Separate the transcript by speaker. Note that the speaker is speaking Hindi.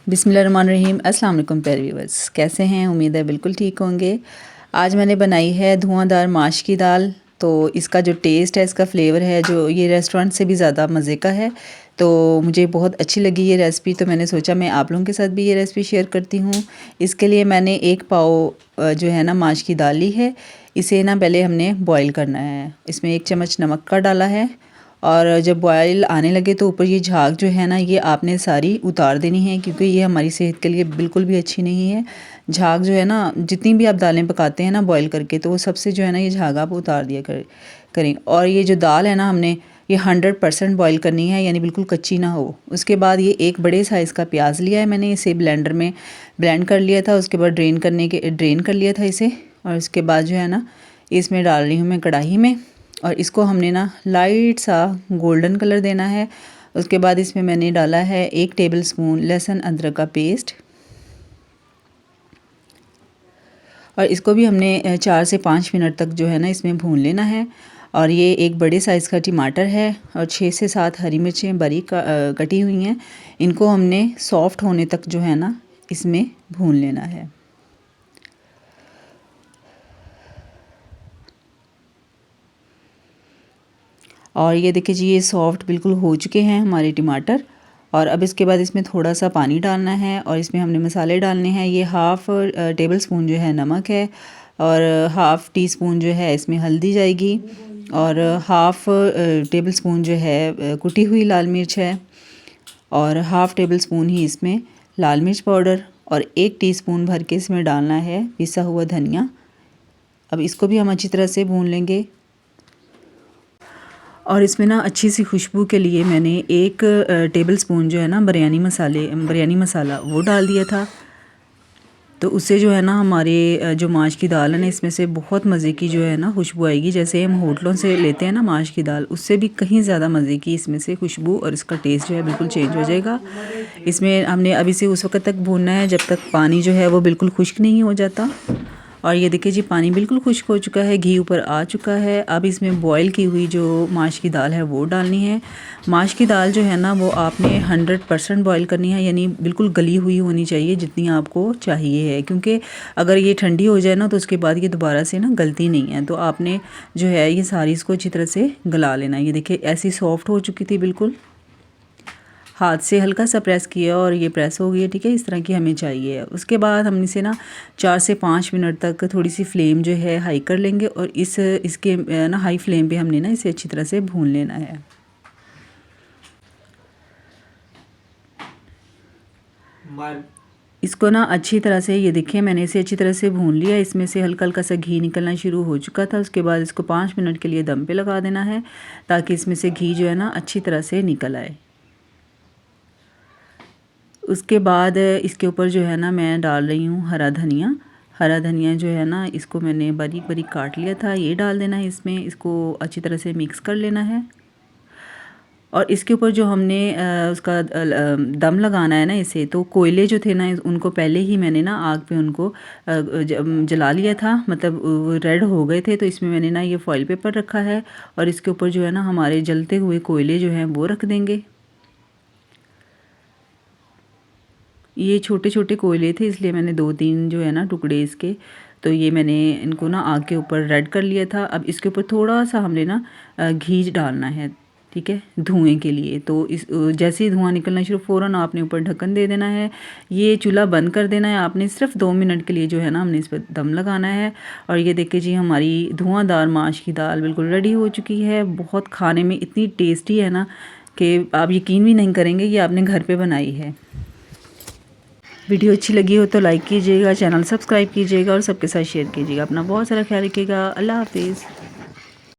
Speaker 1: बिस्मिल्लाहिर्रहमानिर्रहीम। अस्सलाम वालेकुम प्यारे व्यूअर्स, कैसे हैं? उम्मीद है बिल्कुल ठीक होंगे। आज मैंने बनाई है धुआंधार माश की दाल। तो इसका जो टेस्ट है, इसका फ्लेवर है, जो ये रेस्टोरेंट से भी ज़्यादा मज़े का है। तो मुझे बहुत अच्छी लगी ये रेसिपी, तो मैंने सोचा मैं आप लोगों के साथ भी ये रेसिपी शेयर करती हूँ। इसके लिए मैंने 1 पाव जो है ना माश की दाल ली है। इसे ना पहले हमने बॉईल करना है। इसमें 1 चम्मच नमक का डाला है और जब बॉयल आने लगे तो ऊपर ये झाग जो है ना, ये आपने सारी उतार देनी है, क्योंकि ये हमारी सेहत के लिए बिल्कुल भी अच्छी नहीं है। झाग जो है ना, जितनी भी आप दालें पकाते हैं ना बॉयल करके, तो वो सबसे जो है ना ये झाग आप उतार दिया करें। और ये जो दाल है ना, हमने ये 100% बॉयल करनी है, यानी बिल्कुल कच्ची ना हो। उसके बाद ये 1 बड़े साइज़ का प्याज लिया है मैंने, इसे ब्लेंडर में ब्लेंड कर लिया था। उसके बाद ड्रेन कर लिया था इसे। और उसके बाद जो है ना, इसमें डाल रही हूँ मैं कढ़ाई में, और इसको हमने ना लाइट सा गोल्डन कलर देना है। उसके बाद इसमें मैंने डाला है 1 टेबलस्पून लहसुन अदरक का पेस्ट, और इसको भी हमने 4 से 5 मिनट तक जो है ना इसमें भून लेना है। और ये 1 बड़े साइज़ का टमाटर है और 6 से 7 हरी मिर्चें बारीक कटी हुई हैं। इनको हमने सॉफ्ट होने तक जो है ना इसमें भून लेना है। और ये देखिए जी, ये सॉफ्ट बिल्कुल हो चुके हैं हमारे टमाटर। और अब इसके बाद इसमें थोड़ा सा पानी डालना है और इसमें हमने मसाले डालने हैं। ये हाफ़ टेबल स्पून जो है नमक है, और हाफ़ टी स्पून जो है इसमें हल्दी जाएगी, और हाफ़ टेबल स्पून जो है कुटी हुई लाल मिर्च है, और हाफ़ टेबल स्पून ही इसमें लाल मिर्च पाउडर, और 1 टीस्पून भर के इसमें डालना है पिसा हुआ धनिया। अब इसको भी हम अच्छी तरह से भून लेंगे। और इसमें ना अच्छी सी खुशबू के लिए मैंने 1 टेबल स्पून जो है ना बिरयानी मसाला वो डाल दिया था। तो उससे जो है ना हमारे जो माश की दाल है ना, इसमें से बहुत मज़े की जो है ना खुशबू आएगी। जैसे हम होटलों से लेते हैं ना माश की दाल, उससे भी कहीं ज़्यादा मज़े की इसमें से खुशबू, और इसका टेस्ट जो है बिल्कुल चेंज हो जाएगा। इसमें हमने अभी से उस वक्त तक भूनना है जब तक पानी जो है वो बिल्कुल खुश्क नहीं हो जाता। और ये देखिए जी, पानी बिल्कुल खुश्क हो चुका है, घी ऊपर आ चुका है। अब इसमें बॉईल की हुई जो माश की दाल है वो डालनी है। माश की दाल जो है ना, वो आपने 100% बॉईल करनी है, यानी बिल्कुल गली हुई होनी चाहिए जितनी आपको चाहिए है, क्योंकि अगर ये ठंडी हो जाए ना तो उसके बाद ये दोबारा से ना गलती नहीं है। तो आपने जो है ये सारी इसको अच्छी तरह से गला लेना। ये देखिए ऐसी सॉफ्ट हो चुकी थी बिल्कुल, हाथ से हल्का सा प्रेस किया और ये प्रेस हो गई है। ठीक है, इस तरह की हमें चाहिए। उसके बाद हम इसे ना 4 से 5 मिनट तक थोड़ी सी फ्लेम जो है हाई कर लेंगे, और इसके ना हाई फ्लेम पे हमने ना इसे अच्छी तरह से भून लेना है। इसको ना अच्छी तरह से, ये देखिए मैंने इसे अच्छी तरह से भून लिया। इसमें से हल्का हल्का सा घी निकलना शुरू हो चुका था। उसके बाद इसको 5 मिनट के लिए दम पे लगा देना है, ताकि इसमें से घी जो है ना अच्छी तरह से निकल आए। उसके बाद इसके ऊपर जो है ना मैं डाल रही हूँ हरा धनिया। हरा धनिया जो है ना, इसको मैंने बारीक बारीक काट लिया था, ये डाल देना है इसमें। इसको अच्छी तरह से मिक्स कर लेना है। और इसके ऊपर जो हमने उसका दम लगाना है ना इसे, तो कोयले जो थे ना उनको पहले ही मैंने ना आग पे उनको जला लिया था, मतलब रेड हो गए थे। तो इसमें मैंने ना ये फॉइल पेपर रखा है, और इसके ऊपर जो है ना हमारे जलते हुए कोयले जो हैं वो रख देंगे। ये छोटे छोटे कोयले थे, इसलिए मैंने 2-3 जो है ना टुकड़े इसके, तो ये मैंने इनको ना आग के ऊपर रेड कर लिया था। अब इसके ऊपर थोड़ा सा हमने ना घी डालना है, ठीक है, धुएं के लिए। तो इस जैसे ही धुआं निकलना शुरू, फ़ौरन आपने ऊपर ढक्कन दे देना है। ये चूल्हा बंद कर देना है आपने। सिर्फ 2 मिनट के लिए जो है ना हमने इस पर दम लगाना है। और ये देखिए जी, हमारी धुआंधार माश की दाल बिल्कुल रेडी हो चुकी है। बहुत खाने में इतनी टेस्टी है ना कि आप यकीन भी नहीं करेंगे कि आपने घर पर बनाई है। वीडियो अच्छी लगी हो तो लाइक कीजिएगा, चैनल सब्सक्राइब कीजिएगा, और सबके साथ शेयर कीजिएगा। अपना बहुत सारा ख्याल रखिएगा। अल्लाह हाफिज़।